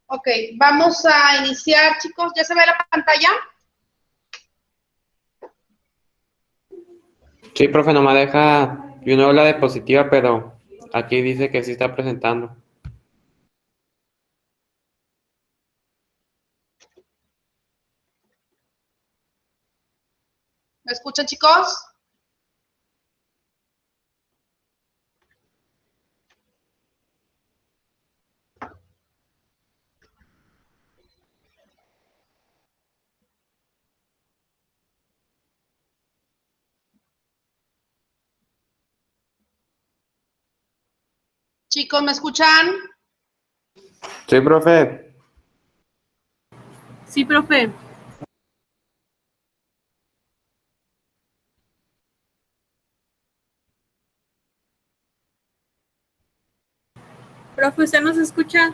Ok, vamos a iniciar, chicos. ¿Ya se ve la pantalla? Sí, profe, no me deja y uno habla de diapositiva, pero aquí dice que sí está presentando. ¿Me escuchan, chicos? Chicos, ¿me escuchan? Sí, profe. Sí, profe. Profe, ¿usted nos escucha?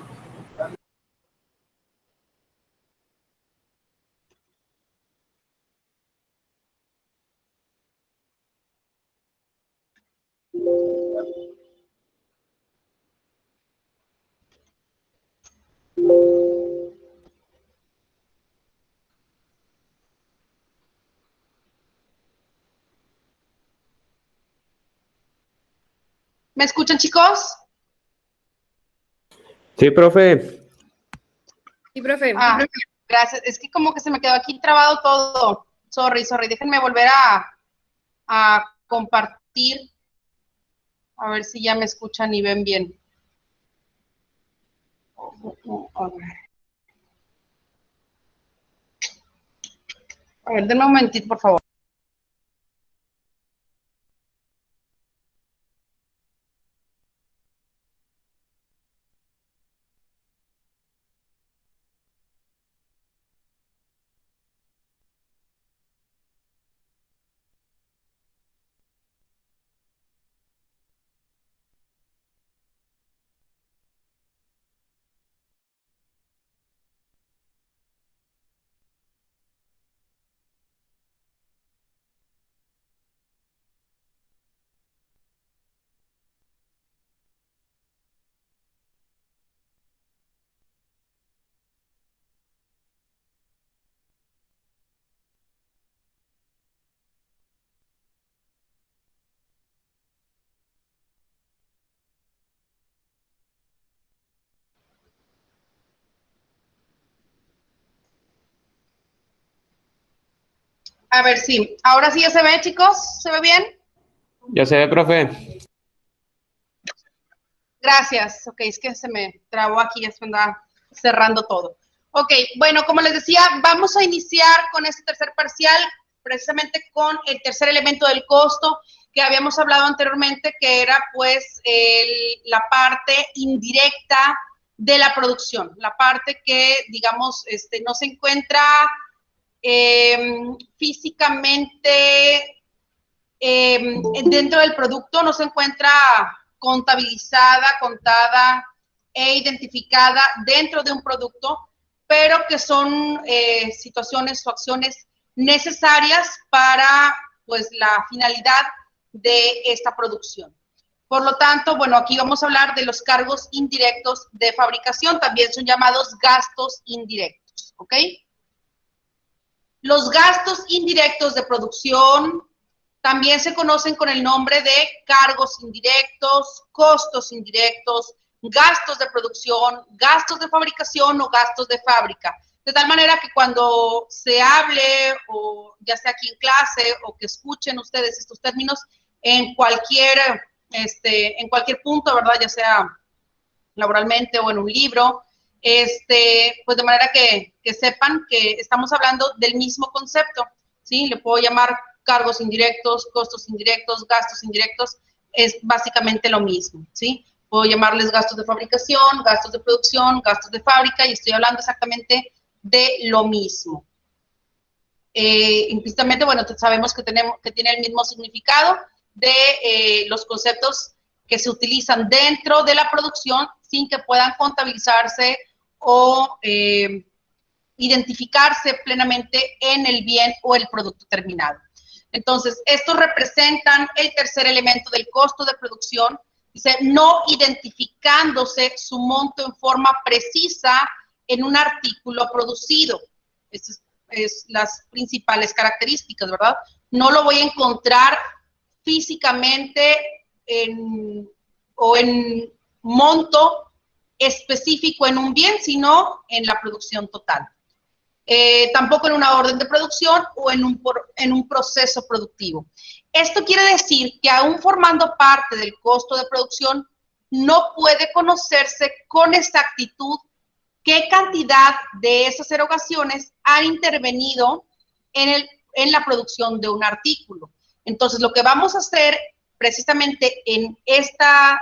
¿Me escuchan, chicos? Sí, profe. Sí, profe. Gracias. Es que como que se me quedó aquí trabado todo. Sorry. Déjenme volver a compartir. A ver si ya me escuchan y ven bien. A ver, denme un momentito, por favor. A ver, sí. Ahora sí ya se ve, chicos. ¿Se ve bien? Ya se ve, profe. Gracias. Ok, es que se me trabó aquí, ya se me anda cerrando todo. Ok, bueno, como les decía, vamos a iniciar con este tercer parcial, precisamente con el tercer elemento del costo que habíamos hablado anteriormente, que era pues la parte indirecta de la producción, la parte que, digamos, no se encuentra físicamente dentro del producto, no se encuentra contabilizada, contada e identificada dentro de un producto, pero que son situaciones o acciones necesarias para pues la finalidad de esta producción. Por lo tanto, bueno, aquí vamos a hablar de los cargos indirectos de fabricación, también son llamados gastos indirectos, ¿ok? Los gastos indirectos de producción también se conocen con el nombre de cargos indirectos, costos indirectos, gastos de producción, gastos de fabricación o gastos de fábrica. De tal manera que cuando se hable, o ya sea aquí en clase, o que escuchen ustedes estos términos en cualquier punto, ¿verdad? Ya sea laboralmente o en un libro, pues de manera que sepan que estamos hablando del mismo concepto, ¿sí? Le puedo llamar cargos indirectos, costos indirectos, gastos indirectos, es básicamente lo mismo, ¿sí? Puedo llamarles gastos de fabricación, gastos de producción, gastos de fábrica, y estoy hablando exactamente de lo mismo. Implícitamente, bueno, sabemos que tiene el mismo significado de los conceptos que se utilizan dentro de la producción sin que puedan contabilizarse o identificarse plenamente en el bien o el producto terminado. Entonces, estos representan el tercer elemento del costo de producción, dice, no identificándose su monto en forma precisa en un artículo producido. Estas es las principales características, ¿verdad? No lo voy a encontrar físicamente o en monto específico en un bien, sino en la producción total. Tampoco en una orden de producción o en un proceso productivo. Esto quiere decir que aún formando parte del costo de producción, no puede conocerse con exactitud qué cantidad de esas erogaciones han intervenido en la producción de un artículo. Entonces, lo que vamos a hacer precisamente en esta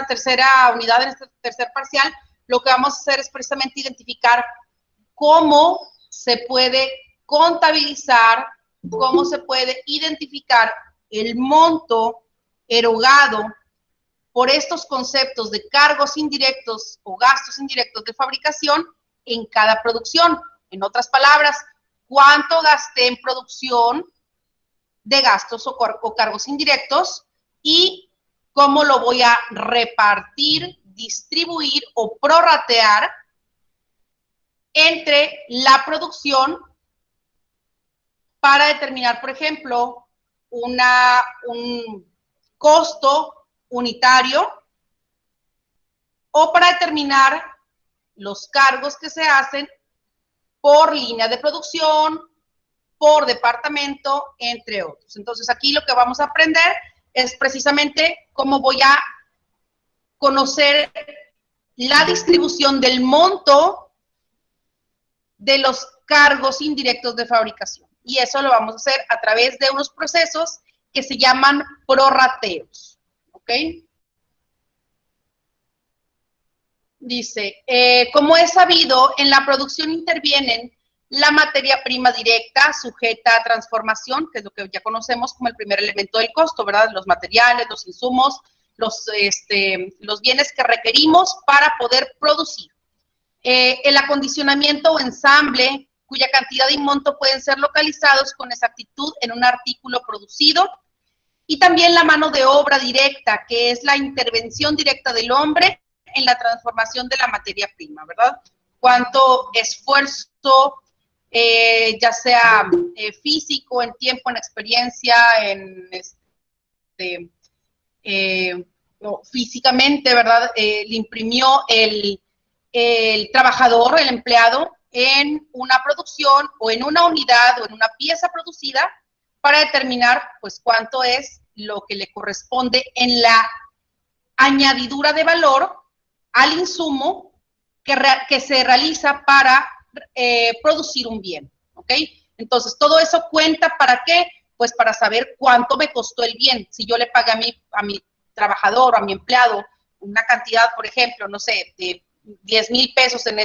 tercera unidad, en este tercer parcial, lo que vamos a hacer es precisamente identificar cómo se puede contabilizar, cómo se puede identificar el monto erogado por estos conceptos de cargos indirectos o gastos indirectos de fabricación en cada producción. En otras palabras, cuánto gasté en producción de gastos o cargos indirectos y cómo lo voy a repartir, distribuir o prorratear entre la producción para determinar, por ejemplo, un costo unitario o para determinar los cargos que se hacen por línea de producción, por departamento, entre otros. Entonces, aquí lo que vamos a aprender es precisamente cómo voy a conocer la distribución del monto de los cargos indirectos de fabricación. Y eso lo vamos a hacer a través de unos procesos que se llaman prorrateos. ¿Ok? Dice, como es sabido, en la producción intervienen la materia prima directa sujeta a transformación, que es lo que ya conocemos como el primer elemento del costo, ¿verdad? Los materiales, los insumos, los bienes que requerimos para poder producir. El acondicionamiento o ensamble, cuya cantidad y monto pueden ser localizados con exactitud en un artículo producido. Y también la mano de obra directa, que es la intervención directa del hombre en la transformación de la materia prima, ¿verdad? Cuánto esfuerzo, ya sea físico, en tiempo, en experiencia, físicamente, ¿verdad? Le imprimió el trabajador, el empleado, en una producción o en una unidad o en una pieza producida para determinar, pues, cuánto es lo que le corresponde en la añadidura de valor al insumo que se realiza para producir un bien, ¿ok? Entonces, todo eso cuenta ¿para qué? Pues para saber cuánto me costó el bien. Si yo le pagué a mi trabajador o a mi empleado una cantidad, por ejemplo, no sé, de 10,000 pesos en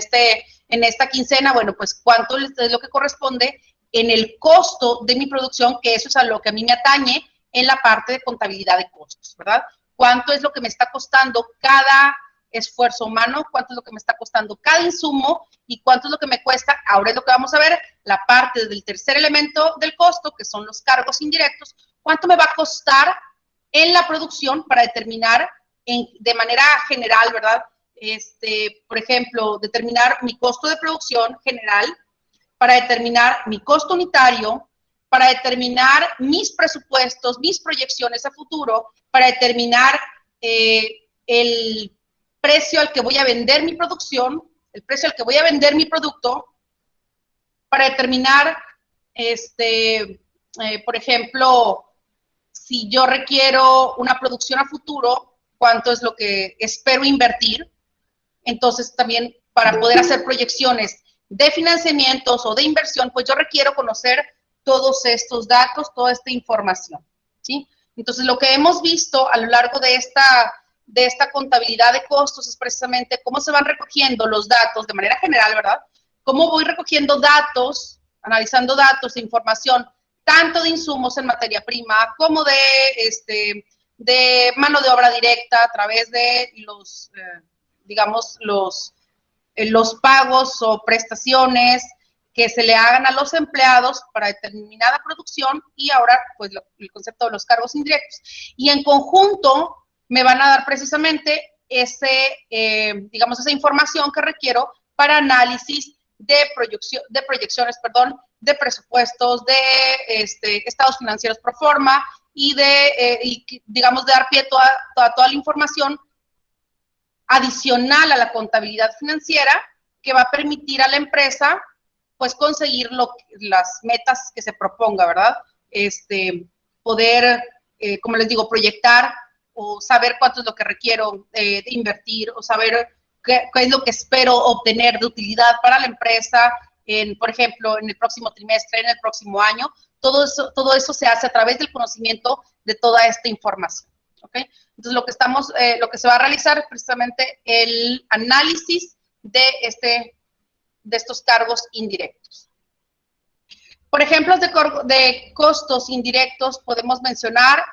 esta quincena, bueno, pues cuánto es lo que corresponde en el costo de mi producción, que eso es a lo que a mí me atañe en la parte de contabilidad de costos, ¿verdad? Cuánto es lo que me está costando cada esfuerzo humano, cuánto es lo que me está costando cada insumo y cuánto es lo que me cuesta, ahora es lo que vamos a ver, la parte del tercer elemento del costo, que son los cargos indirectos, cuánto me va a costar en la producción para determinar de manera general, ¿verdad? Por ejemplo, determinar mi costo de producción general, para determinar mi costo unitario, para determinar mis presupuestos, mis proyecciones a futuro, para determinar el precio al que voy a vender mi producción, el precio al que voy a vender mi producto, para determinar, por ejemplo, si yo requiero una producción a futuro, cuánto es lo que espero invertir. Entonces, también para poder hacer proyecciones de financiamientos o de inversión, pues yo requiero conocer todos estos datos, toda esta información, ¿sí? Entonces, lo que hemos visto a lo largo de esta contabilidad de costos es precisamente cómo se van recogiendo los datos de manera general, ¿verdad? Cómo voy recogiendo datos, analizando datos e información, tanto de insumos en materia prima como de mano de obra directa a través de los, digamos, los pagos o prestaciones que se le hagan a los empleados para determinada producción y ahora, pues, el concepto de los cargos indirectos. Y en conjunto me van a dar precisamente digamos, esa información que requiero para análisis de proyecciones, de presupuestos, de estados financieros pro forma y digamos, de dar pie a toda la información adicional a la contabilidad financiera que va a permitir a la empresa, pues, conseguir las metas que se proponga, ¿verdad? Poder, como les digo, proyectar o saber cuánto es lo que requiero de invertir o saber qué es lo que espero obtener de utilidad para la empresa, por ejemplo, en el próximo trimestre, en el próximo año. Todo eso se hace a través del conocimiento de toda esta información. ¿Okay? Entonces, lo que se va a realizar es precisamente el análisis de estos cargos indirectos. Por ejemplo, de costos indirectos podemos mencionar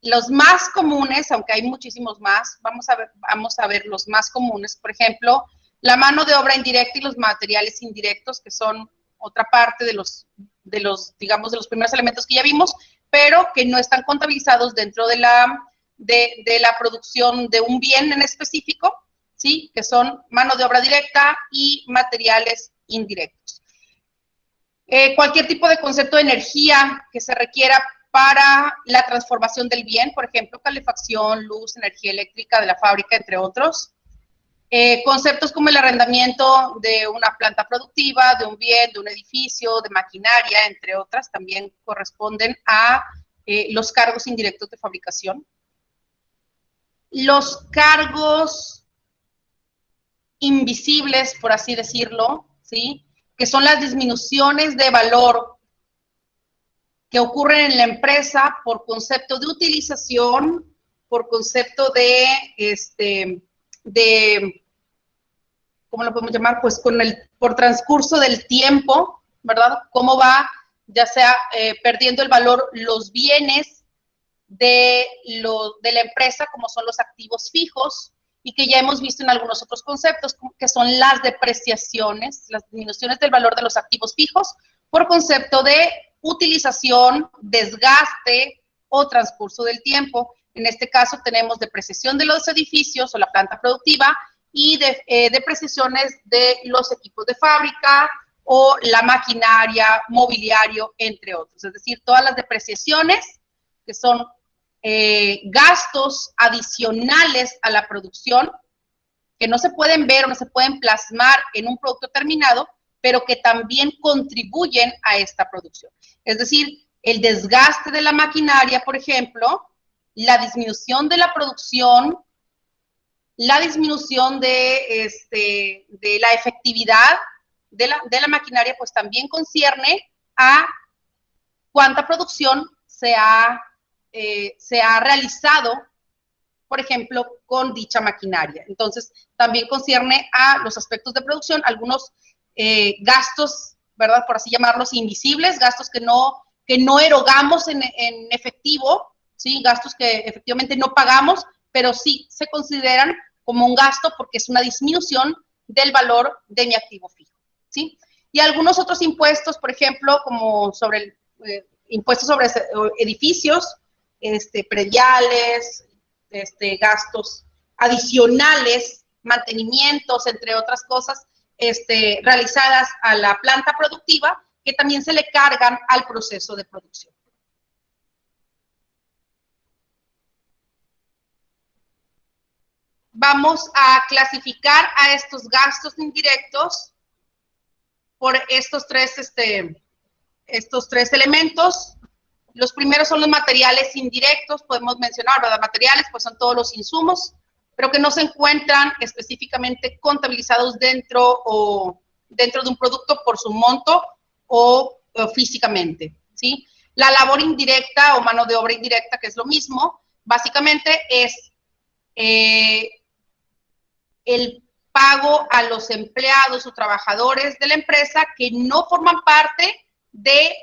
los más comunes, aunque hay muchísimos más. Vamos a ver los más comunes. Por ejemplo, la mano de obra indirecta y los materiales indirectos, que son otra parte de los primeros elementos que ya vimos, pero que no están contabilizados dentro de la producción de un bien en específico, ¿sí? Que son mano de obra directa y materiales indirectos. Cualquier tipo de concepto de energía que se requiera para la transformación del bien, por ejemplo, calefacción, luz, energía eléctrica de la fábrica, entre otros. Conceptos como el arrendamiento de una planta productiva, de un bien, de un edificio, de maquinaria, entre otras, también corresponden a los cargos indirectos de fabricación. Los cargos invisibles, por así decirlo, ¿sí? Que son las disminuciones de valor que ocurren en la empresa por concepto de utilización, por concepto de ¿cómo lo podemos llamar? Pues por transcurso del tiempo, ¿verdad? Cómo va, ya sea perdiendo el valor los bienes de la empresa, como son los activos fijos, y que ya hemos visto en algunos otros conceptos, que son las depreciaciones, las disminuciones del valor de los activos fijos, por concepto de utilización, desgaste o transcurso del tiempo. En este caso tenemos depreciación de los edificios o la planta productiva y depreciaciones de los equipos de fábrica o la maquinaria, mobiliario, entre otros. Es decir, todas las depreciaciones que son gastos adicionales a la producción que no se pueden ver o no se pueden plasmar en un producto terminado, pero que también contribuyen a esta producción. Es decir, el desgaste de la maquinaria, por ejemplo, la disminución de la producción, la disminución de la efectividad de la maquinaria, pues también concierne a cuánta producción se ha realizado, por ejemplo, con dicha maquinaria. Entonces, también concierne a los aspectos de producción, algunos gastos, ¿verdad? Por así llamarlos, invisibles, gastos que no erogamos en efectivo, ¿sí? Gastos que efectivamente no pagamos, pero sí se consideran como un gasto porque es una disminución del valor de mi activo fijo, ¿sí? Y algunos otros impuestos, por ejemplo, como sobre impuestos sobre edificios, prediales, gastos adicionales, mantenimientos, entre otras cosas, realizadas a la planta productiva, que también se le cargan al proceso de producción. Vamos a clasificar a estos gastos indirectos por estos tres elementos. Los primeros son los materiales indirectos, podemos mencionar, ¿verdad? Materiales, pues son todos los insumos, pero que no se encuentran específicamente contabilizados dentro de un producto por su monto o físicamente, ¿sí? La labor indirecta o mano de obra indirecta, que es lo mismo, básicamente es el pago a los empleados o trabajadores de la empresa que no forman parte de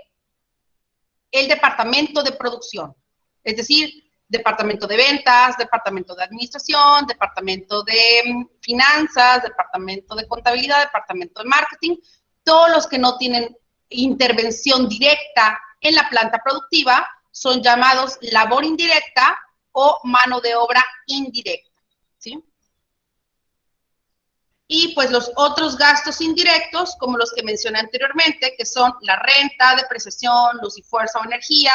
el departamento de producción, es decir, departamento de ventas, departamento de administración, departamento de finanzas, departamento de contabilidad, departamento de marketing, todos los que no tienen intervención directa en la planta productiva son llamados labor indirecta o mano de obra indirecta, ¿sí? Y pues los otros gastos indirectos, como los que mencioné anteriormente, que son la renta, depreciación, luz y fuerza o energía,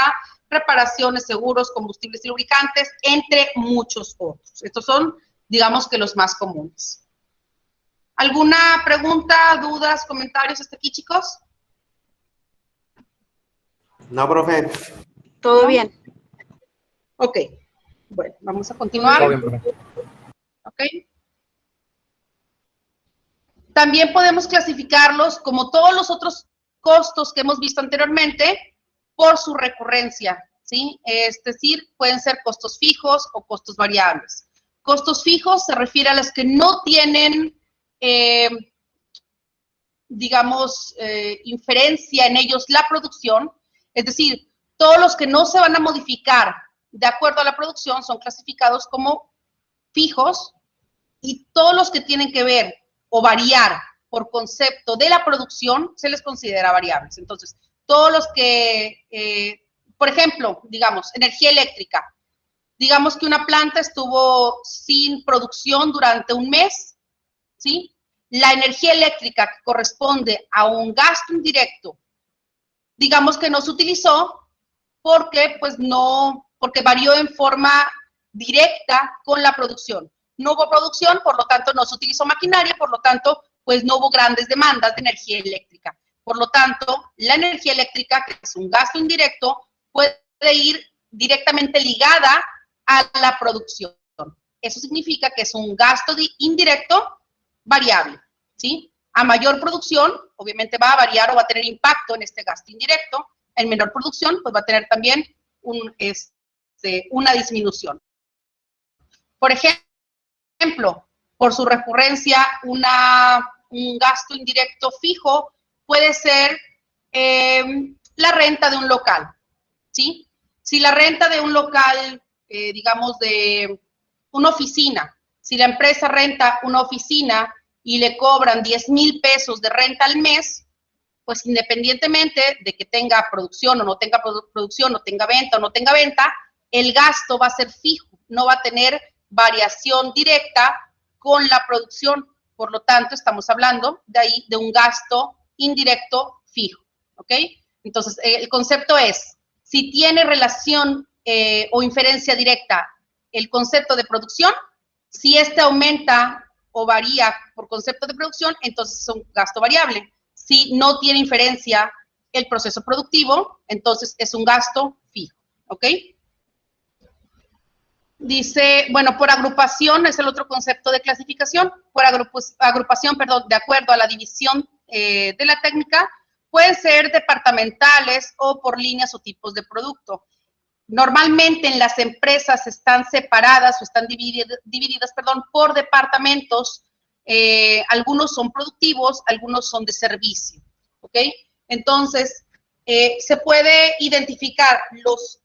reparaciones, seguros, combustibles y lubricantes, entre muchos otros. Estos son, digamos que los más comunes. ¿Alguna pregunta, dudas, comentarios hasta aquí, chicos? No, profe. Todo ¿No? bien. Ok. Bueno, vamos a continuar. Todo bien, profe. Ok. También podemos clasificarlos, como todos los otros costos que hemos visto anteriormente, por su recurrencia, ¿sí? Es decir, pueden ser costos fijos o costos variables. Costos fijos se refiere a los que no tienen, digamos, inferencia en ellos la producción, es decir, todos los que no se van a modificar de acuerdo a la producción son clasificados como fijos, y todos los que tienen que ver o variar por concepto de la producción se les considera variables. Entonces, todos los que, por ejemplo, digamos, energía eléctrica. Digamos que una planta estuvo sin producción durante un mes, ¿sí? La energía eléctrica que corresponde a un gasto indirecto, digamos que no se utilizó porque, pues, no, porque varió en forma directa con la producción. No hubo producción, por lo tanto no se utilizó maquinaria, por lo tanto pues no hubo grandes demandas de energía eléctrica. Por lo tanto, la energía eléctrica, que es un gasto indirecto, puede ir directamente ligada a la producción. Eso significa que es un gasto indirecto variable, ¿sí? A mayor producción, obviamente va a variar o va a tener impacto en este gasto indirecto. En menor producción, pues va a tener también una disminución. Por ejemplo, por su recurrencia, un gasto indirecto fijo puede ser la renta de un local, ¿sí? Si la renta de un local, digamos, de una oficina, si la empresa renta una oficina y le cobran 10,000 pesos de renta al mes, pues independientemente de que tenga producción o no tenga producción, o tenga venta o no tenga venta, el gasto va a ser fijo, no va a tener variación directa con la producción. Por lo tanto, estamos hablando de ahí de un gasto indirecto fijo, ¿ok? Entonces, el concepto es, si tiene relación o inferencia directa el concepto de producción, si este aumenta o varía por concepto de producción, entonces es un gasto variable. Si no tiene inferencia el proceso productivo, entonces es un gasto fijo, ¿ok? Dice, bueno, por agrupación es el otro concepto de clasificación. Por agrupación, perdón, de acuerdo a la división de la técnica, pueden ser departamentales o por líneas o tipos de producto. Normalmente en las empresas están separadas o están divididas, por departamentos. Algunos son productivos, algunos son de servicio, ¿ok? Entonces, se puede identificar los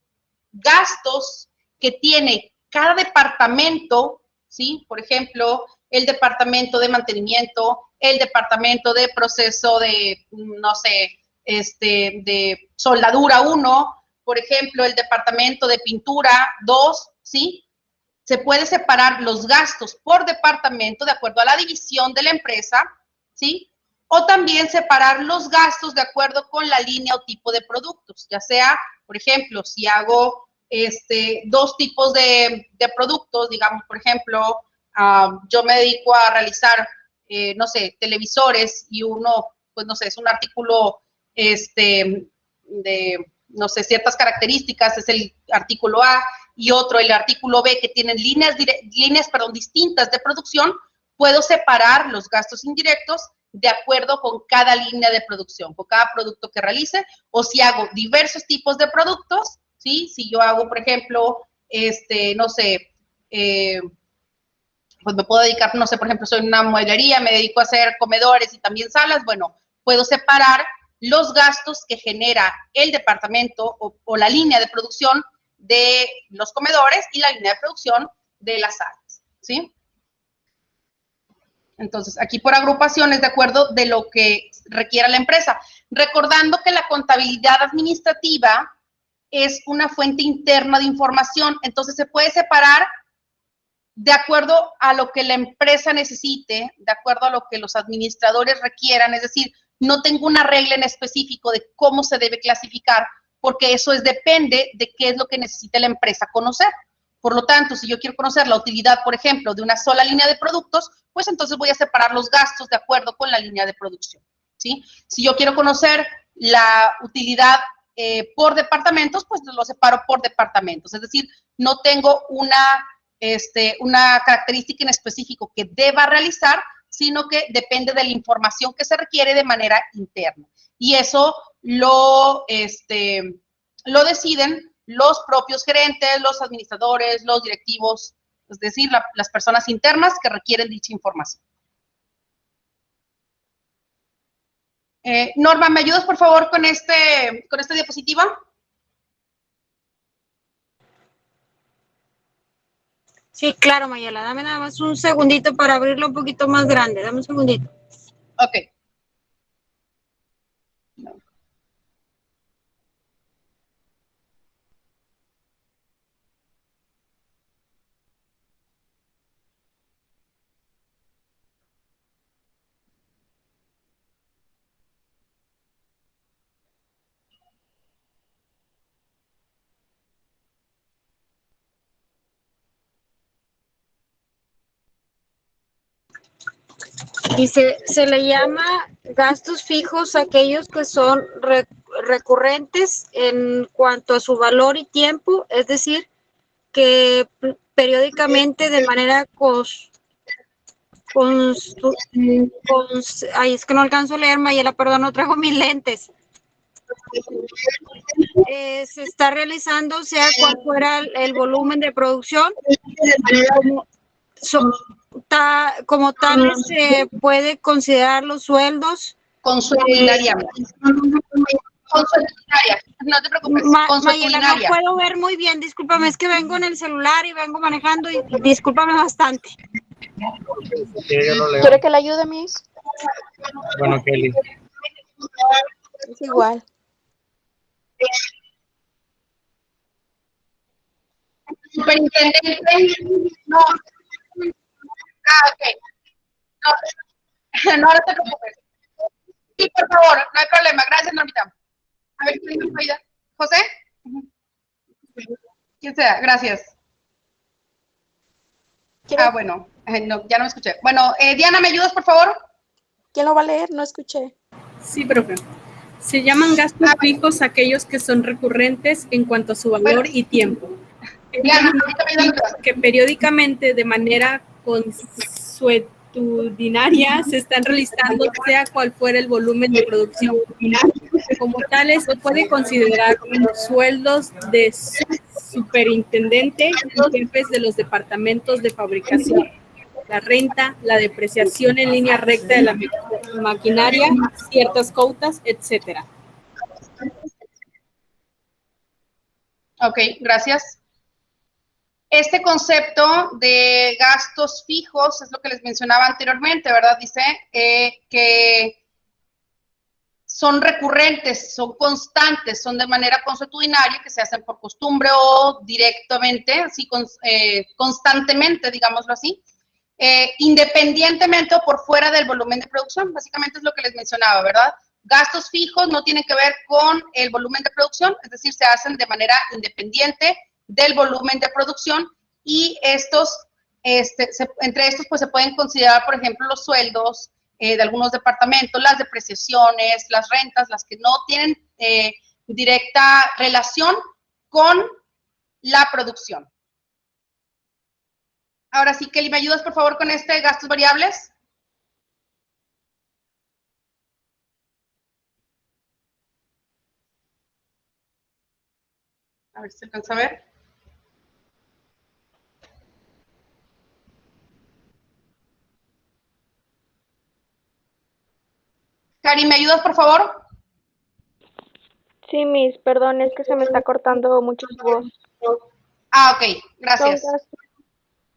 gastos que tiene cada departamento, ¿sí? Por ejemplo, el departamento de mantenimiento, el departamento de proceso de, no sé, de soldadura 1, por ejemplo, el departamento de pintura 2, ¿sí? Se puede separar los gastos por departamento de acuerdo a la división de la empresa, ¿sí? O también separar los gastos de acuerdo con la línea o tipo de productos, ya sea, por ejemplo, si hago dos tipos de productos, digamos, por ejemplo, yo me dedico a realizar, no sé, televisores y uno, pues no sé, es un artículo de, no sé, ciertas características, es el artículo A, y otro, el artículo B, que tienen líneas distintas de producción, puedo separar los gastos indirectos de acuerdo con cada línea de producción, con cada producto que realice, o si hago diversos tipos de productos, ¿sí? Si yo hago, por ejemplo, no sé, pues me puedo dedicar, no sé, por ejemplo, soy una mueblería, me dedico a hacer comedores y también salas, bueno, puedo separar los gastos que genera el departamento o la línea de producción de los comedores y la línea de producción de las salas, ¿sí? Entonces, aquí por agrupaciones de acuerdo de lo que requiera la empresa. Recordando que la contabilidad administrativa es una fuente interna de información, entonces se puede separar de acuerdo a lo que la empresa necesite, de acuerdo a lo que los administradores requieran, es decir, no tengo una regla en específico de cómo se debe clasificar, porque eso depende de qué es lo que necesita la empresa conocer. Por lo tanto, si yo quiero conocer la utilidad, por ejemplo, de una sola línea de productos, pues entonces voy a separar los gastos de acuerdo con la línea de producción, ¿sí? Si yo quiero conocer la utilidad por departamentos, pues lo separo por departamentos. Es decir, no tengo una característica en específico que deba realizar, sino que depende de la información que se requiere de manera interna. Y eso lo deciden los propios gerentes, los administradores, los directivos, es decir, las personas internas que requieren dicha información. Norma, ¿me ayudas por favor con esta diapositiva? Sí, claro, Mayela. Dame nada más un segundito para abrirlo un poquito más grande. Dame un segundito. Ok. Y se le llama gastos fijos aquellos que son recurrentes en cuanto a su valor y tiempo, es decir, que periódicamente de manera ay, es que no alcanzo a leer, Mayela, perdón, no trajo mis lentes. Se está realizando, sea cual fuera el volumen de producción, como tales se puede considerar los sueldos. Consuetudinaria. Consuetudinaria. No te preocupes. Mayela, no puedo ver muy bien, discúlpame, es que vengo en el celular y vengo manejando y discúlpame bastante. Sí, yo lo leo. ¿Quiere que le ayude, Miss? Bueno, Kelly. Es igual. Superintendente, no. Ok. No, no te preocupes. Sí, por favor, no hay problema. Gracias, Normita. A ver, ¿quién me puede ayudar? ¿José? ¿Quién sea? Gracias. Bueno. No, ya no me escuché. Bueno, Diana, ¿me ayudas, por favor? ¿Quién lo va a leer? No escuché. Sí, profe. Se llaman gastos fijos aquellos que son recurrentes en cuanto a su valor y tiempo. Diana, que periódicamente de manera consuetudinaria se están realizando, sea cual fuera el volumen de producción. Como tales, se puede considerar los sueldos de superintendente y jefes de los departamentos de fabricación, la renta, la depreciación en línea recta de la maquinaria, ciertas cuotas, etcétera. Ok, gracias. Este concepto de gastos fijos es lo que les mencionaba anteriormente, ¿verdad? Dice que son recurrentes, son constantes, son de manera consuetudinaria, que se hacen por costumbre o directamente, así constantemente, digámoslo así, independientemente o por fuera del volumen de producción. Básicamente es lo que les mencionaba, ¿verdad? Gastos fijos no tienen que ver con el volumen de producción, es decir, se hacen de manera independiente del volumen de producción y entre estos pues se pueden considerar, por ejemplo, los sueldos de algunos departamentos, las depreciaciones, las rentas, las que no tienen directa relación con la producción. Ahora sí, Kelly, ¿me ayudas por favor con gastos variables? A ver si se alcanza a ver. Cari, ¿me ayudas por favor? Sí, Miss, perdón, es que se me está cortando mucho su voz. Ah, ok, gracias.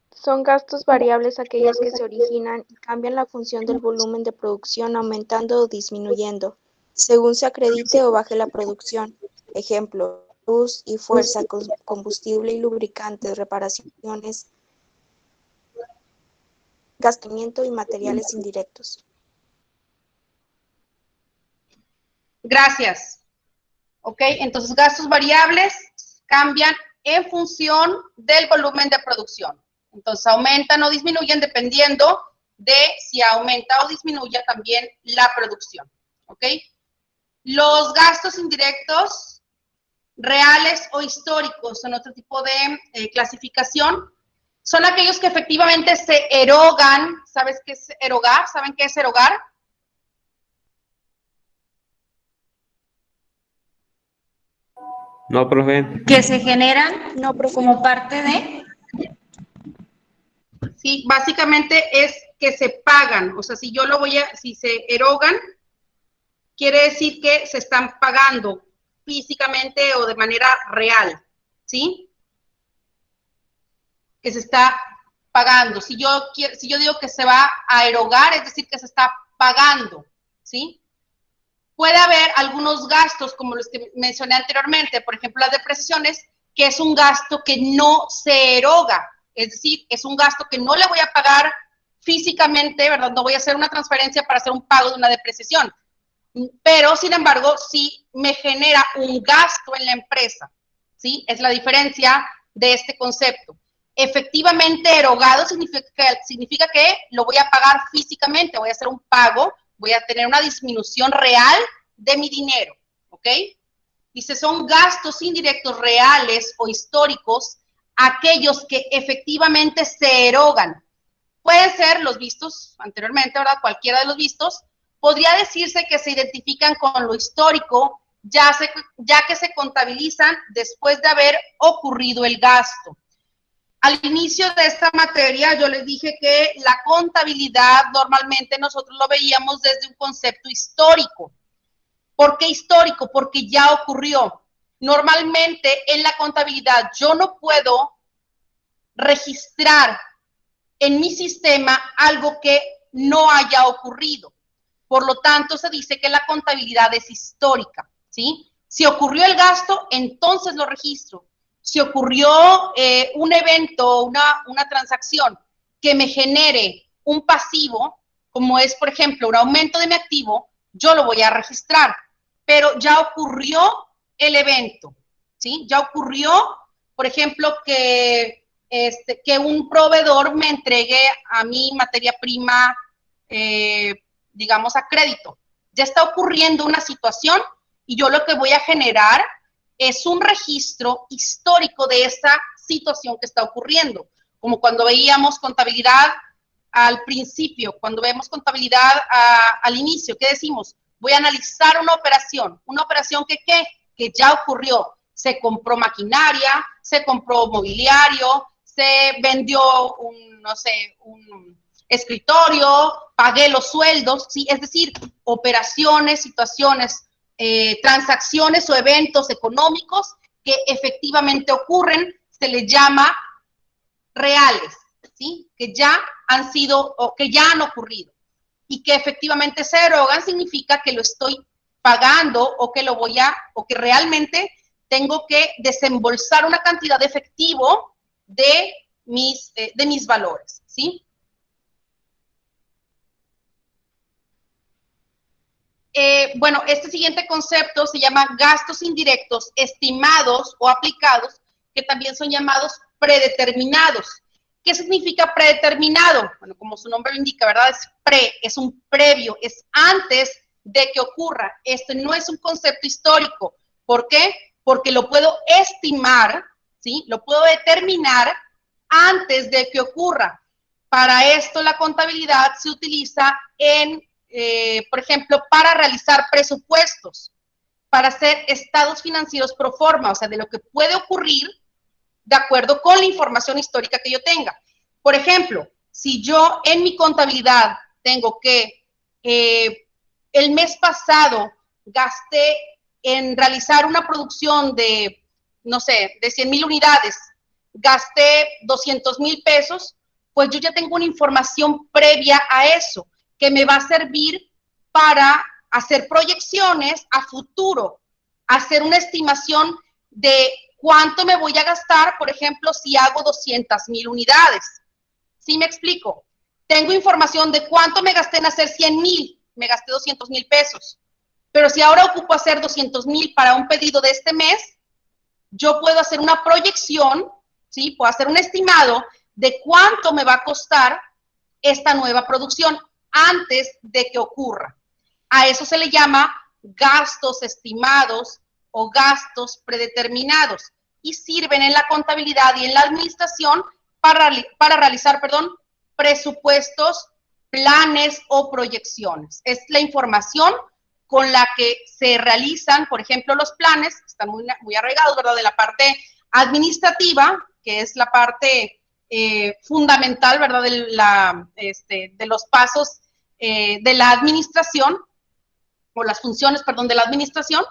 Son gastos variables aquellos que se originan y cambian la función del volumen de producción, aumentando o disminuyendo, según se acredite o baje la producción. Ejemplo, luz y fuerza, combustible y lubricantes, reparaciones, gastamiento y materiales indirectos. Gracias. Ok, entonces gastos variables cambian en función del volumen de producción. Entonces aumentan o disminuyen dependiendo de si aumenta o disminuye también la producción. ¿Ok? Los gastos indirectos, reales o históricos, son otro tipo de clasificación. Son aquellos que efectivamente se erogan. ¿Sabes qué es erogar? ¿Saben qué es erogar? No, profe. Que se generan No, profe. como parte de... Sí, básicamente es que se pagan. O sea, si yo lo si se erogan, quiere decir que se están pagando físicamente o de manera real, ¿sí? Que se está pagando. Si yo digo que se va a erogar, es decir, que se está pagando, ¿sí? Puede haber algunos gastos, como los que mencioné anteriormente, por ejemplo, las depreciaciones, que es un gasto que no se eroga, es decir, es un gasto que no le voy a pagar físicamente, ¿verdad? No voy a hacer una transferencia para hacer un pago de una depreciación, pero, sin embargo, sí me genera un gasto en la empresa, ¿sí? Es la diferencia de este concepto. Efectivamente, erogado significa que lo voy a pagar físicamente, voy a hacer un pago, voy a tener una disminución real de mi dinero, ¿ok? Dice, son gastos indirectos reales o históricos, aquellos que efectivamente se erogan. Pueden ser los vistos anteriormente, ¿verdad? Cualquiera de los vistos. Podría decirse que se identifican con lo histórico, ya que se contabilizan después de haber ocurrido el gasto. Al inicio de esta materia yo les dije que la contabilidad normalmente nosotros lo veíamos desde un concepto histórico. ¿Por qué histórico? Porque ya ocurrió. Normalmente en la contabilidad yo no puedo registrar en mi sistema algo que no haya ocurrido. Por lo tanto, se dice que la contabilidad es histórica, ¿sí? Si ocurrió el gasto, entonces lo registro. Si ocurrió un evento, una transacción que me genere un pasivo, como es, por ejemplo, un aumento de mi activo, yo lo voy a registrar. Pero ya ocurrió el evento, ¿sí? Ya ocurrió, por ejemplo, que un proveedor me entregue a mi materia prima, digamos, a crédito. Ya está ocurriendo una situación y yo lo que voy a generar es un registro histórico de esa situación que está ocurriendo. Como cuando veíamos contabilidad al principio, cuando vemos contabilidad al inicio, ¿qué decimos? Voy a analizar una operación que ya ocurrió. Se compró maquinaria, se compró mobiliario, se vendió un escritorio, pagué los sueldos, ¿sí? Es decir, operaciones, situaciones, transacciones o eventos económicos que efectivamente ocurren, se les llama reales, ¿sí? Que ya han sido o que ya han ocurrido y que efectivamente se erogan significa que lo estoy pagando o que realmente tengo que desembolsar una cantidad de efectivo de mis valores, ¿sí? Bueno, este siguiente concepto se llama gastos indirectos estimados o aplicados, que también son llamados predeterminados. ¿Qué significa predeterminado? Bueno, como su nombre lo indica, ¿verdad? Es un previo, es antes de que ocurra. Esto no es un concepto histórico. ¿Por qué? Porque lo puedo estimar, ¿sí? Lo puedo determinar antes de que ocurra. Para esto la contabilidad se utiliza por ejemplo, para realizar presupuestos, para hacer estados financieros pro forma, o sea, de lo que puede ocurrir de acuerdo con la información histórica que yo tenga. Por ejemplo, si yo en mi contabilidad tengo que el mes pasado gasté en realizar una producción de, no sé, de 100,000 unidades, gasté 200,000 pesos, pues yo ya tengo una información previa a eso, que me va a servir para hacer proyecciones a futuro, hacer una estimación de cuánto me voy a gastar, por ejemplo, si hago 200,000 unidades. ¿Sí me explico? tengo información de cuánto me gasté en hacer 100,000, me gasté 200,000 pesos. Pero si ahora ocupo hacer 200,000 para un pedido de este mes, yo puedo hacer una proyección, ¿sí? Puedo hacer un estimado de cuánto me va a costar esta nueva producción antes de que ocurra. A eso se le llama gastos estimados o gastos predeterminados y sirven en la contabilidad y en la administración para realizar, presupuestos, planes o proyecciones. Es la información con la que se realizan, por ejemplo, los planes, están muy arraigados, ¿verdad?, de la parte administrativa, que es la parte fundamental, ¿verdad?, de los pasos de la administración, o las funciones, de la administración,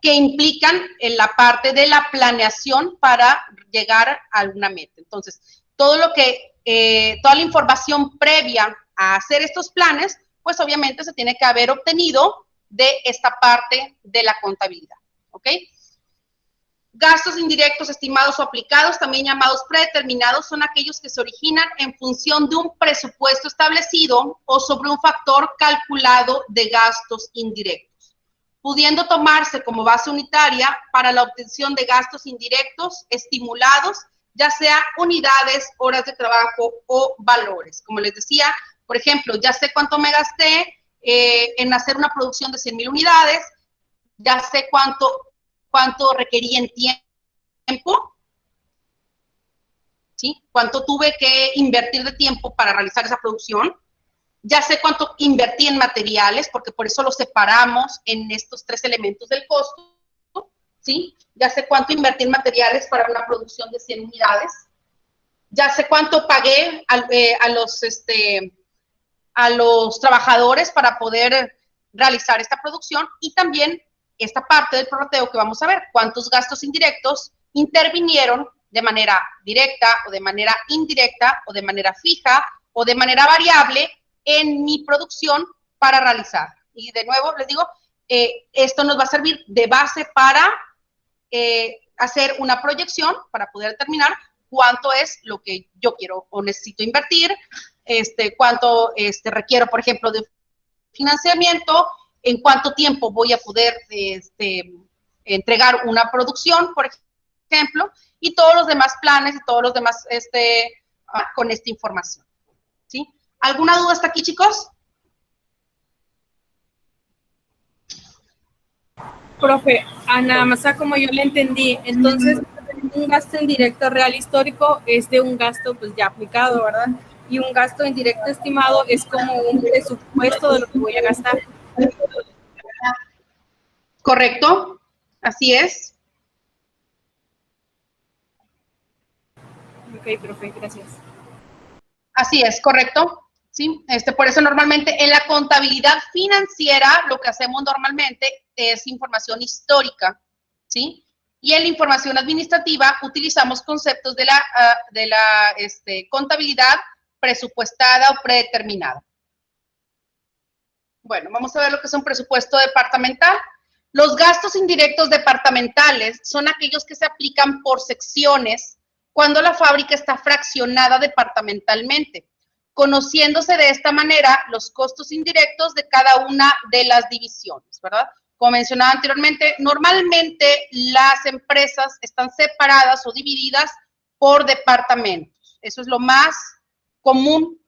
que implican en la parte de la planeación para llegar a una meta. Entonces, toda la información previa a hacer estos planes, pues obviamente se tiene que haber obtenido de esta parte de la contabilidad, ¿ok? Gastos indirectos estimados o aplicados, también llamados predeterminados, son aquellos que se originan en función de un presupuesto establecido o sobre un factor calculado de gastos indirectos, pudiendo tomarse como base unitaria para la obtención de gastos indirectos estimulados, ya sea unidades, horas de trabajo o valores. Como les decía, por ejemplo, ya sé cuánto me gasté en hacer una producción de 100,000 unidades, ya sé cuánto requería en tiempo, ¿sí? Cuánto tuve que invertir de tiempo para realizar esa producción, ya sé cuánto invertí en materiales, porque por eso lo separamos en estos 3 elementos del costo, ¿sí? Ya sé cuánto invertí en materiales para una producción de 100 unidades, ya sé cuánto pagué a los trabajadores para poder realizar esta producción, y también esta parte del prorrateo que vamos a ver, cuántos gastos indirectos intervinieron de manera directa o de manera indirecta o de manera fija o de manera variable en mi producción para realizar. Y de nuevo les digo, esto nos va a servir de base para hacer una proyección para poder determinar cuánto es lo que yo quiero o necesito invertir, cuánto requiero, por ejemplo, de financiamiento, en cuánto tiempo voy a poder entregar una producción, por ejemplo, y todos los demás planes y todos los demás con esta información, ¿sí? ¿Alguna duda hasta aquí, chicos? Profe, nada más como yo le entendí, entonces un gasto indirecto real histórico es de un gasto pues ya aplicado, ¿verdad? Y un gasto indirecto estimado es como un presupuesto de lo que voy a gastar. Correcto, así es. Ok, profe, gracias. Así es, correcto. ¿Sí? Por eso normalmente en la contabilidad financiera lo que hacemos normalmente es información histórica, ¿sí? Y en la información administrativa utilizamos conceptos de la contabilidad presupuestada o predeterminada. Bueno, vamos a ver lo que es un presupuesto departamental. Los gastos indirectos departamentales son aquellos que se aplican por secciones cuando la fábrica está fraccionada departamentalmente, conociéndose de esta manera los costos indirectos de cada una de las divisiones, ¿verdad? Como mencionaba anteriormente, normalmente las empresas están separadas o divididas por departamentos. Eso es lo más común,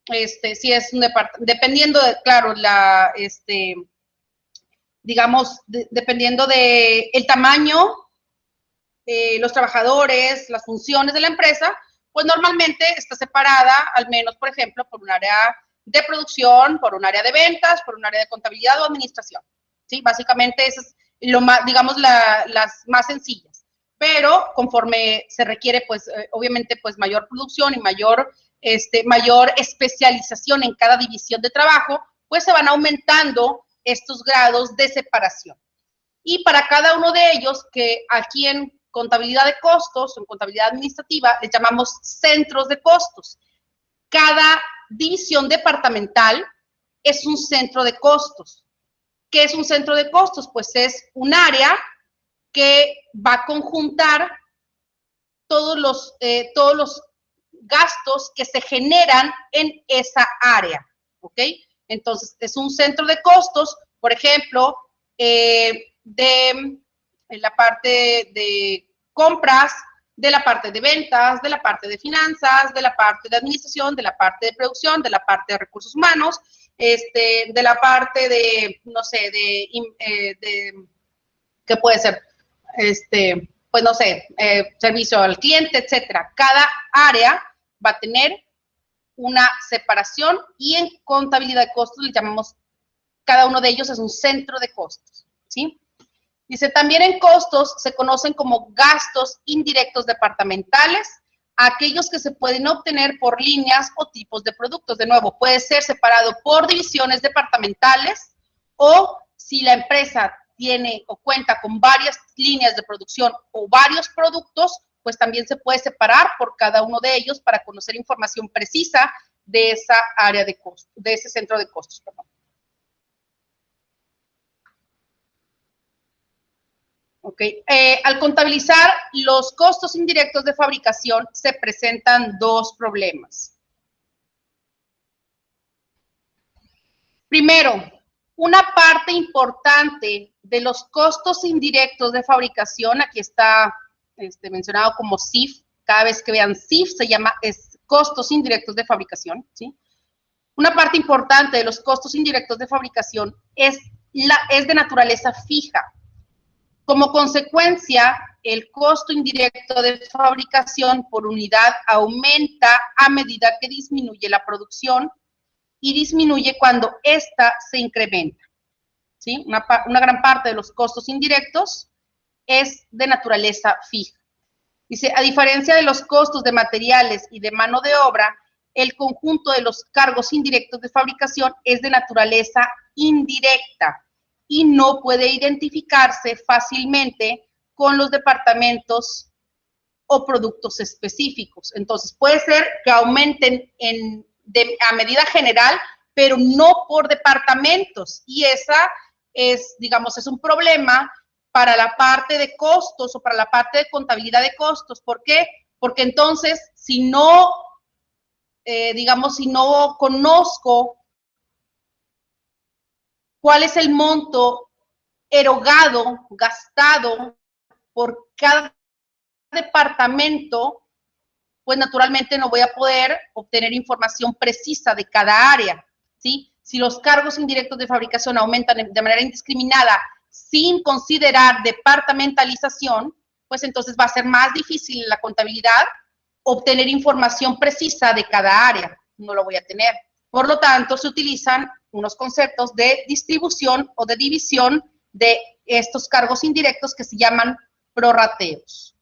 si es un departamento, dependiendo de, claro, dependiendo de el tamaño, los trabajadores, las funciones de la empresa, pues normalmente está separada, al menos, por ejemplo, por un área de producción, por un área de ventas, por un área de contabilidad o administración, ¿sí? Básicamente esas es lo más, digamos, las más sencillas, pero conforme se requiere, pues, obviamente, pues, mayor producción y mayor especialización en cada división de trabajo, pues se van aumentando estos grados de separación. Y para cada uno de ellos, que aquí en contabilidad de costos, en contabilidad administrativa, les llamamos centros de costos. Cada división departamental es un centro de costos. ¿Qué es un centro de costos? Pues es un área que va a conjuntar todos los gastos que se generan en esa área, ¿ok? Entonces, es un centro de costos, por ejemplo, de la parte de compras, de la parte de ventas, de la parte de finanzas, de la parte de administración, de la parte de producción, de la parte de recursos humanos, de la parte de, no sé, ¿qué puede ser? Pues no sé, servicio al cliente, etcétera. Cada área va a tener una separación y en contabilidad de costos le llamamos, cada uno de ellos es un centro de costos, ¿sí? Dice, también en costos se conocen como gastos indirectos departamentales, aquellos que se pueden obtener por líneas o tipos de productos. De nuevo, puede ser separado por divisiones departamentales o si la empresa tiene o cuenta con varias líneas de producción o varios productos, pues también se puede separar por cada uno de ellos para conocer información precisa de esa área de costo, de ese centro de costos, perdón. Ok, al contabilizar los costos indirectos de fabricación se presentan dos problemas. Primero, una parte importante de los costos indirectos de fabricación, aquí está mencionado como CIF, cada vez que vean CIF se llama costos indirectos de fabricación, ¿sí? Una parte importante de los costos indirectos de fabricación es de naturaleza fija. Como consecuencia, el costo indirecto de fabricación por unidad aumenta a medida que disminuye la producción y disminuye cuando ésta se incrementa, ¿sí? Una gran parte de los costos indirectos es de naturaleza fija. Dice, a diferencia de los costos de materiales y de mano de obra, el conjunto de los cargos indirectos de fabricación es de naturaleza indirecta y no puede identificarse fácilmente con los departamentos o productos específicos. Entonces, puede ser que aumenten a medida general, pero no por departamentos. Y esa es, digamos, es un problema para la parte de costos o para la parte de contabilidad de costos. ¿Por qué? Porque entonces, si no, digamos, si no conozco cuál es el monto erogado, gastado por cada departamento, pues naturalmente no voy a poder obtener información precisa de cada área, ¿sí? Si los cargos indirectos de fabricación aumentan de manera indiscriminada sin considerar departamentalización, pues entonces va a ser más difícil en la contabilidad obtener información precisa de cada área. No lo voy a tener. Por lo tanto, se utilizan unos conceptos de distribución o de división de estos cargos indirectos que se llaman prorrateos.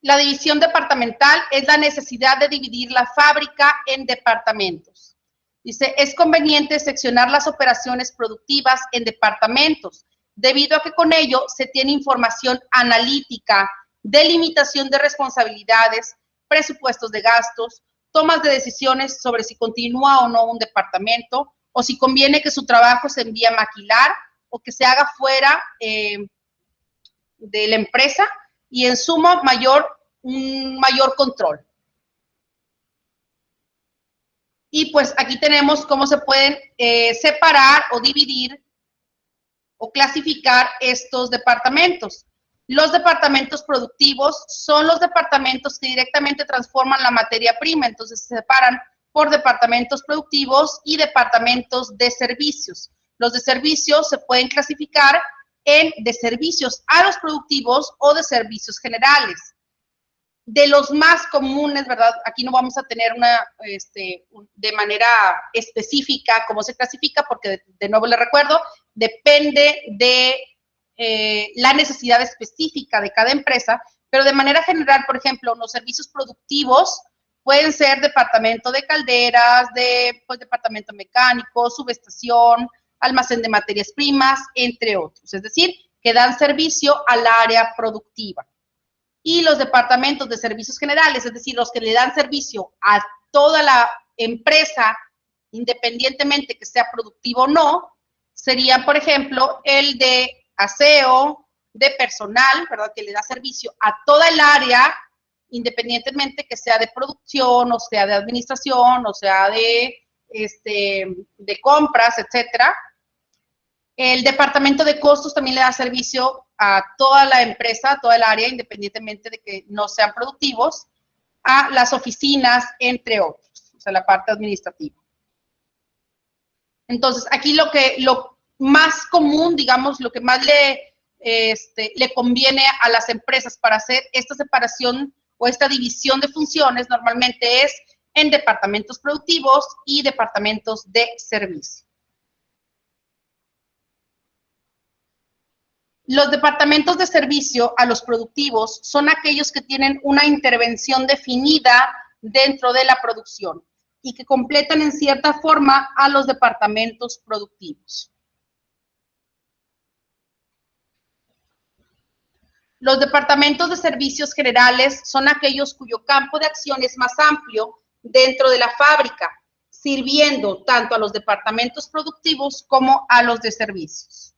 La división departamental es la necesidad de dividir la fábrica en departamentos. Dice, es conveniente seccionar las operaciones productivas en departamentos, debido a que con ello se tiene información analítica, delimitación de responsabilidades, presupuestos de gastos, tomas de decisiones sobre si continúa o no un departamento, o si conviene que su trabajo se envíe a maquilar o que se haga fuera de la empresa y en suma un mayor control. Y pues aquí tenemos cómo se pueden separar o dividir o clasificar estos departamentos. Los departamentos productivos son los departamentos que directamente transforman la materia prima, entonces se separan por departamentos productivos y departamentos de servicios. Los de servicios se pueden clasificar de servicios a los productivos o de servicios generales. De los más comunes, ¿verdad? Aquí no vamos a tener de manera específica cómo se clasifica, porque de nuevo les recuerdo, depende de la necesidad específica de cada empresa, pero de manera general, por ejemplo, los servicios productivos pueden ser departamento de calderas, departamento mecánico, subestación, almacén de materias primas, entre otros. Es decir, que dan servicio al área productiva. Y los departamentos de servicios generales, es decir, los que le dan servicio a toda la empresa, independientemente que sea productivo o no, serían, por ejemplo, el de aseo, de personal, ¿verdad? Que le da servicio a toda el área independientemente que sea de producción, o sea de administración, o sea de compras, etcétera. El departamento de costos también le da servicio a toda la empresa, a toda el área, independientemente de que no sean productivos, a las oficinas, entre otros, o sea, la parte administrativa. Entonces, aquí lo más común, digamos, lo que más le conviene a las empresas para hacer esta separación o esta división de funciones normalmente es en departamentos productivos y departamentos de servicio. Los departamentos de servicio a los productivos son aquellos que tienen una intervención definida dentro de la producción y que completan en cierta forma a los departamentos productivos. Los departamentos de servicios generales son aquellos cuyo campo de acción es más amplio dentro de la fábrica, sirviendo tanto a los departamentos productivos como a los de servicios.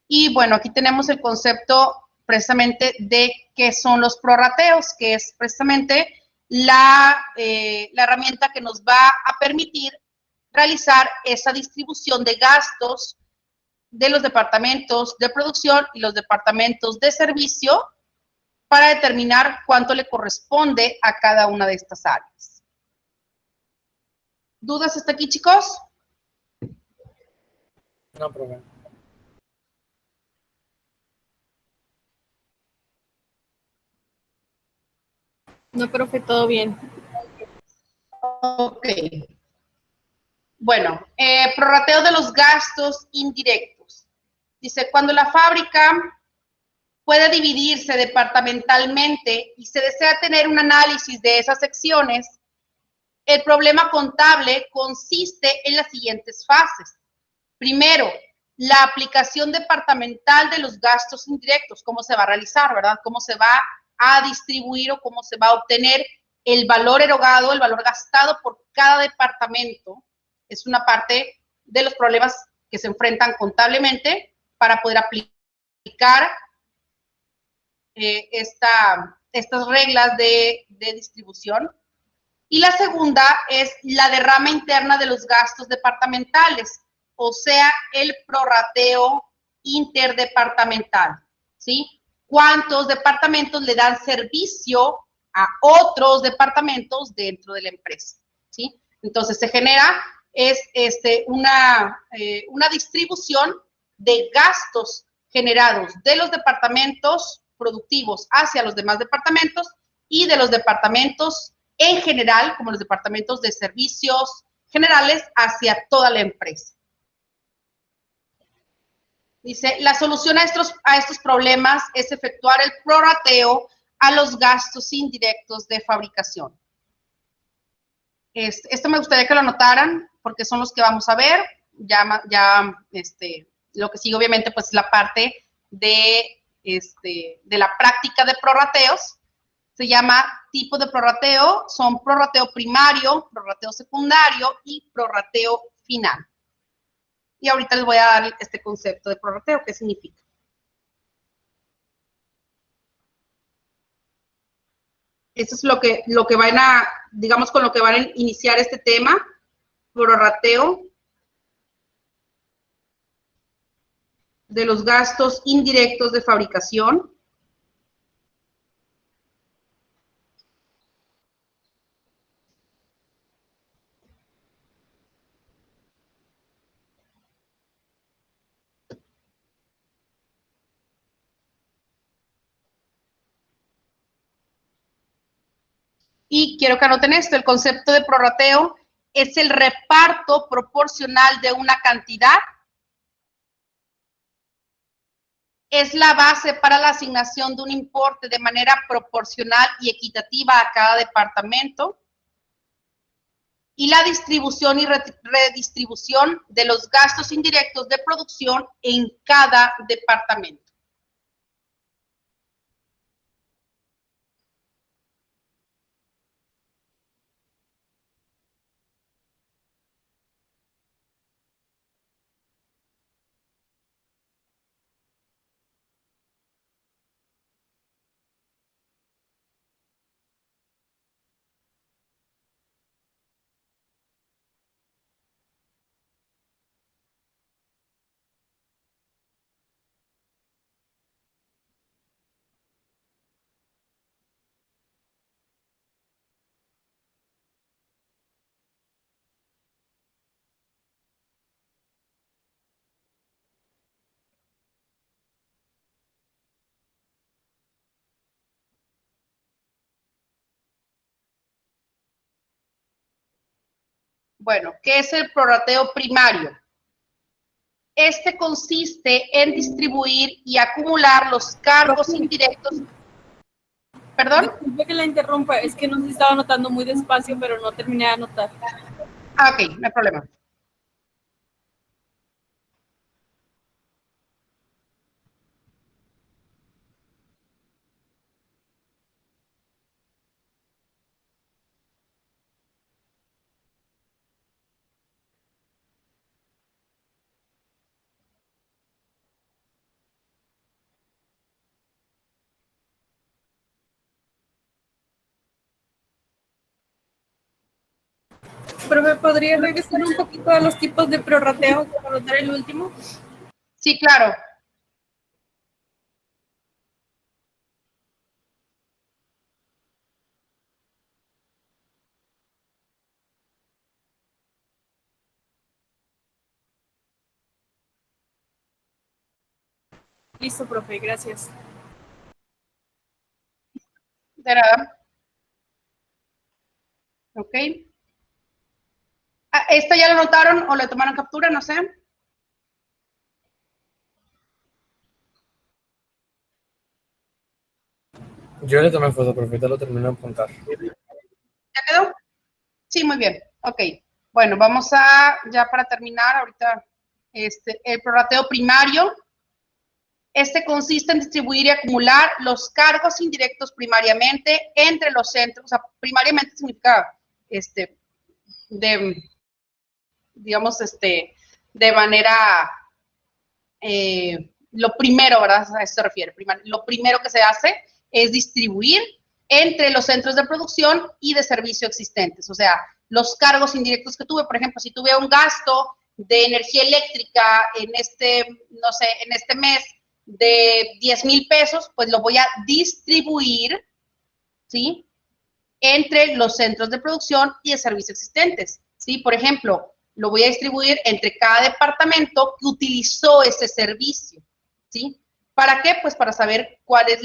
Y bueno, aquí tenemos el concepto precisamente de qué son los prorrateos, que es precisamente la herramienta que nos va a permitir realizar esa distribución de gastos de los departamentos de producción y los departamentos de servicio para determinar cuánto le corresponde a cada una de estas áreas. ¿Dudas hasta aquí, chicos? No problema. No, profe, todo bien. Ok. Bueno, prorrateo de los gastos indirectos. Dice, cuando la fábrica puede dividirse departamentalmente y se desea tener un análisis de esas secciones, el problema contable consiste en las siguientes fases. Primero, la aplicación departamental de los gastos indirectos, cómo se va a realizar, ¿verdad? Cómo se va a distribuir o cómo se va a obtener el valor erogado, el valor gastado por cada departamento. Es una parte de los problemas que se enfrentan contablemente para poder aplicar estas reglas de distribución. Y la segunda es la derrama interna de los gastos departamentales, o sea, el prorrateo interdepartamental, ¿sí? ¿Cuántos departamentos le dan servicio a otros departamentos dentro de la empresa? ¿Sí? Entonces, se genera una distribución de gastos generados de los departamentos productivos hacia los demás departamentos y de los departamentos en general, como los departamentos de servicios generales, hacia toda la empresa. Dice, la solución a estos problemas es efectuar el prorrateo a los gastos indirectos de fabricación. Esto me gustaría que lo anotaran, porque son los que vamos a ver. Lo que sigue, obviamente, pues es la parte de la práctica de prorrateos. Se llama tipo de prorrateo, son prorrateo primario, prorrateo secundario y prorrateo final. Y ahorita les voy a dar este concepto de prorrateo, ¿qué significa? Eso es lo que van a, digamos, con lo que van a iniciar este tema, prorrateo de los gastos indirectos de fabricación. Y quiero que anoten esto, el concepto de prorrateo es el reparto proporcional de una cantidad. Es la base para la asignación de un importe de manera proporcional y equitativa a cada departamento. Y la distribución y redistribución de los gastos indirectos de producción en cada departamento. Bueno, ¿qué es el prorrateo primario? Este consiste en distribuir y acumular los cargos indirectos. ¿Perdón? Disculpe que la interrumpa, es que no se estaba anotando muy despacio, pero no terminé de anotar. Ah, ok, no hay problema. Pero me podría regresar un poquito a los tipos de prorrateo para anotar el último. Sí, claro. Listo, profe, gracias. De nada. Ok. Ah, ¿esta ya lo notaron o le tomaron captura? No sé. Yo le tomé foto, profe, ahorita lo termino de apuntar. ¿Ya quedó? Sí, muy bien. Ok. Bueno, vamos a, ya para terminar, ahorita, el prorrateo primario. Este consiste en distribuir y acumular los cargos indirectos primariamente entre los centros. O sea, primariamente significa, digamos, de manera, lo primero, ¿verdad? A eso se refiere. Lo primero que se hace es distribuir entre los centros de producción y de servicio existentes. O sea, los cargos indirectos que tuve, por ejemplo, si tuve un gasto de energía eléctrica en no sé, en este mes de 10,000 pesos, pues lo voy a distribuir, ¿sí? Entre los centros de producción y de servicio existentes, ¿sí? Por ejemplo, lo voy a distribuir entre cada departamento que utilizó ese servicio, ¿sí? ¿Para qué? Pues para saber cuál es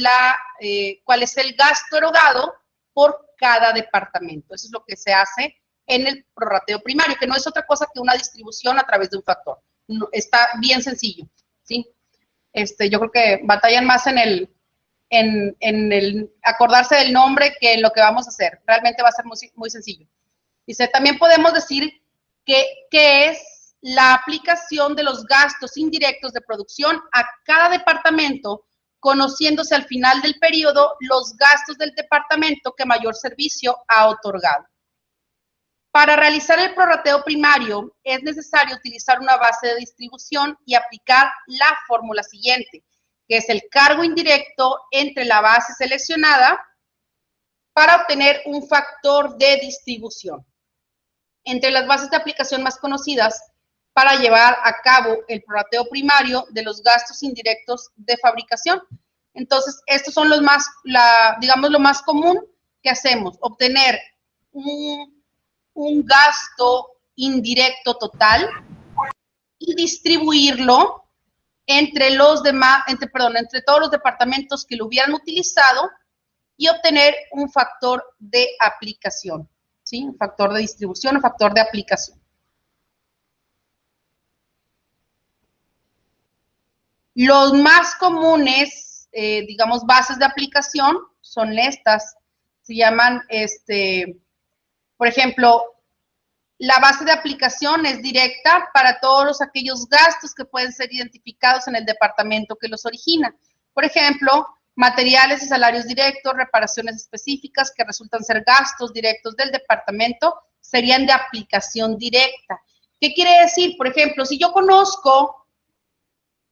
el gasto erogado por cada departamento. Eso es lo que se hace en el prorrateo primario, que no es otra cosa que una distribución a través de un factor. No, está bien sencillo, ¿sí? Yo creo que batallan más en el acordarse del nombre que en lo que vamos a hacer. Realmente va a ser muy, muy sencillo. Dice, también podemos decir que es la aplicación de los gastos indirectos de producción a cada departamento, conociéndose al final del periodo los gastos del departamento que mayor servicio ha otorgado. Para realizar el prorrateo primario es necesario utilizar una base de distribución y aplicar la fórmula siguiente, que es el cargo indirecto entre la base seleccionada para obtener un factor de distribución. Entre las bases de aplicación más conocidas para llevar a cabo el prorrateo primario de los gastos indirectos de fabricación. Entonces, estos son los más, digamos, lo más común que hacemos, obtener un gasto indirecto total y distribuirlo entre todos los departamentos que lo hubieran utilizado y obtener un factor de aplicación, ¿sí? Un factor de distribución, un factor de aplicación. Los más comunes, digamos, bases de aplicación son estas. Se llaman, por ejemplo, la base de aplicación es directa para todos aquellos gastos que pueden ser identificados en el departamento que los origina. Por ejemplo, materiales y salarios directos, reparaciones específicas que resultan ser gastos directos del departamento, serían de aplicación directa. ¿Qué quiere decir? Por ejemplo, si yo conozco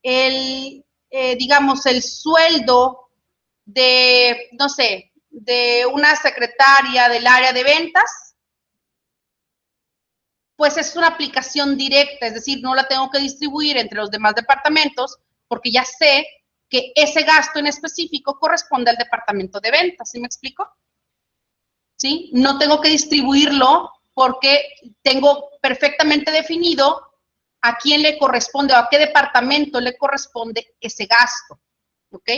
digamos, el sueldo de, no sé, de una secretaria del área de ventas, pues es una aplicación directa, es decir, no la tengo que distribuir entre los demás departamentos porque ya sé que ese gasto en específico corresponde al departamento de ventas, ¿sí me explico? ¿Sí? No tengo que distribuirlo porque tengo perfectamente definido a quién le corresponde o a qué departamento le corresponde ese gasto, ¿ok?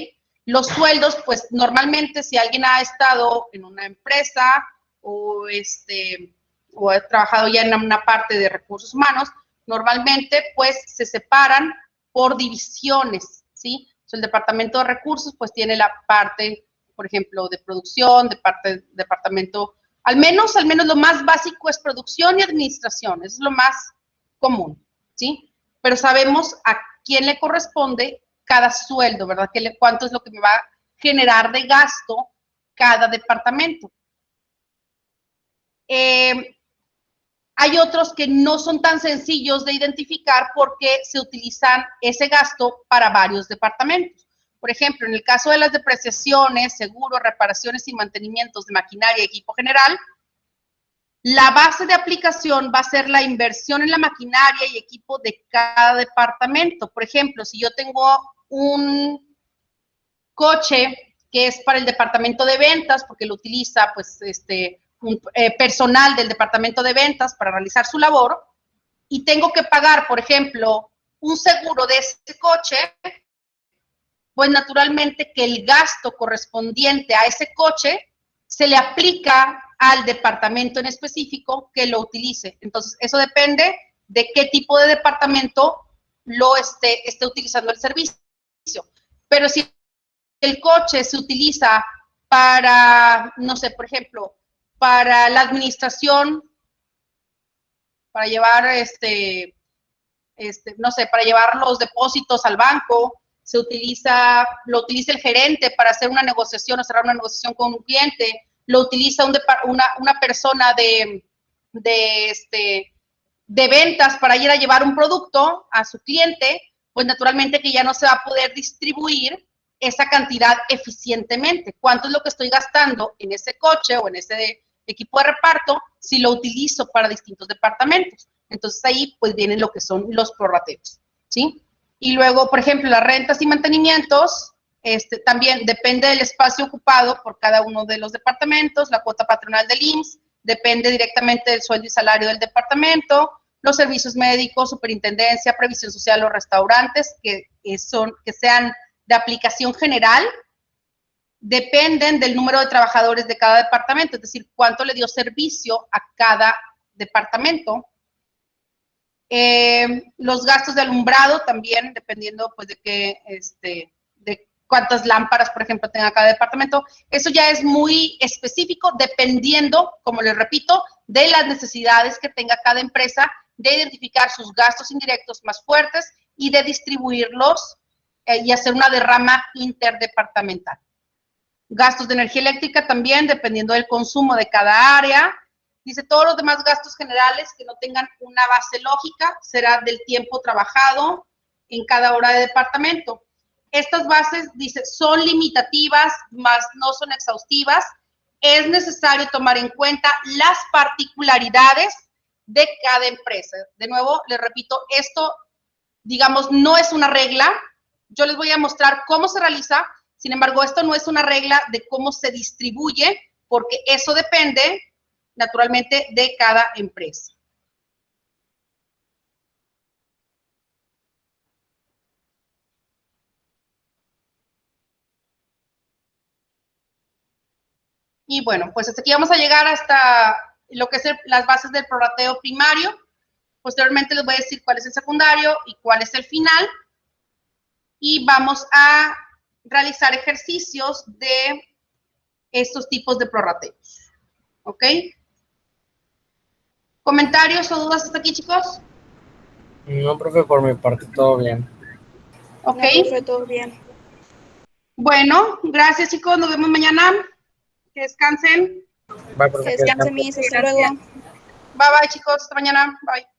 Los sueldos, pues normalmente si alguien ha estado en una empresa o o he trabajado ya en una parte de recursos humanos, normalmente pues se separan por divisiones, ¿sí? El departamento de recursos pues tiene la parte, por ejemplo, de producción, departamento, al menos lo más básico es producción y administración, eso es lo más común, ¿sí? Pero sabemos a quién le corresponde cada sueldo, ¿verdad? Cuánto es lo que me va a generar de gasto cada departamento. Hay otros que no son tan sencillos de identificar porque se utilizan ese gasto para varios departamentos. Por ejemplo, en el caso de las depreciaciones, seguros, reparaciones y mantenimientos de maquinaria y equipo general, la base de aplicación va a ser la inversión en la maquinaria y equipo de cada departamento. Por ejemplo, si yo tengo un coche que es para el departamento de ventas, porque lo utiliza, pues, personal del departamento de ventas para realizar su labor, y tengo que pagar, por ejemplo, un seguro de ese coche, pues naturalmente que el gasto correspondiente a ese coche se le aplica al departamento en específico que lo utilice. Entonces, eso depende de qué tipo de departamento lo esté utilizando el servicio. Pero si el coche se utiliza para, no sé, por ejemplo, para la administración, para llevar, no sé, para llevar los depósitos al banco, lo utiliza el gerente para hacer una negociación o cerrar una negociación con un cliente, lo utiliza una persona de ventas para ir a llevar un producto a su cliente, pues naturalmente que ya no se va a poder distribuir esa cantidad eficientemente. ¿Cuánto es lo que estoy gastando en ese coche o en ese equipo de reparto si lo utilizo para distintos departamentos? Entonces ahí pues vienen lo que son los prorrateos, ¿sí? Y luego, por ejemplo, las rentas y mantenimientos, también depende del espacio ocupado por cada uno de los departamentos, la cuota patronal del IMSS, depende directamente del sueldo y salario del departamento, los servicios médicos, superintendencia, previsión social, los restaurantes, que sean de aplicación general, dependen del número de trabajadores de cada departamento, es decir, cuánto le dio servicio a cada departamento. Los gastos de alumbrado también, dependiendo pues de cuántas lámparas, por ejemplo, tenga cada departamento. Eso ya es muy específico, dependiendo, como les repito, de las necesidades que tenga cada empresa, de identificar sus gastos indirectos más fuertes y de distribuirlos y hacer una derrama interdepartamental. Gastos de energía eléctrica también, dependiendo del consumo de cada área. Dice, todos los demás gastos generales que no tengan una base lógica será del tiempo trabajado en cada hora de departamento. Estas bases, dice, son limitativas, más no son exhaustivas. Es necesario tomar en cuenta las particularidades de cada empresa. De nuevo, les repito, esto, digamos, no es una regla. Yo les voy a mostrar cómo se realiza. Sin embargo, esto no es una regla de cómo se distribuye, porque eso depende naturalmente de cada empresa. Y bueno, pues hasta aquí vamos a llegar hasta lo que es las bases del prorrateo primario. Posteriormente les voy a decir cuál es el secundario y cuál es el final. Y vamos a realizar ejercicios de estos tipos de prorrateos. ¿Ok? ¿Comentarios o dudas hasta aquí, chicos? No, profe, por mi parte todo bien. Ok. No, profe, todo bien. Bueno, gracias, chicos. Nos vemos mañana. Que descansen. Bye, profe. Que descanse, Miss. Hasta luego. Bye, bye, chicos. Hasta mañana. Bye.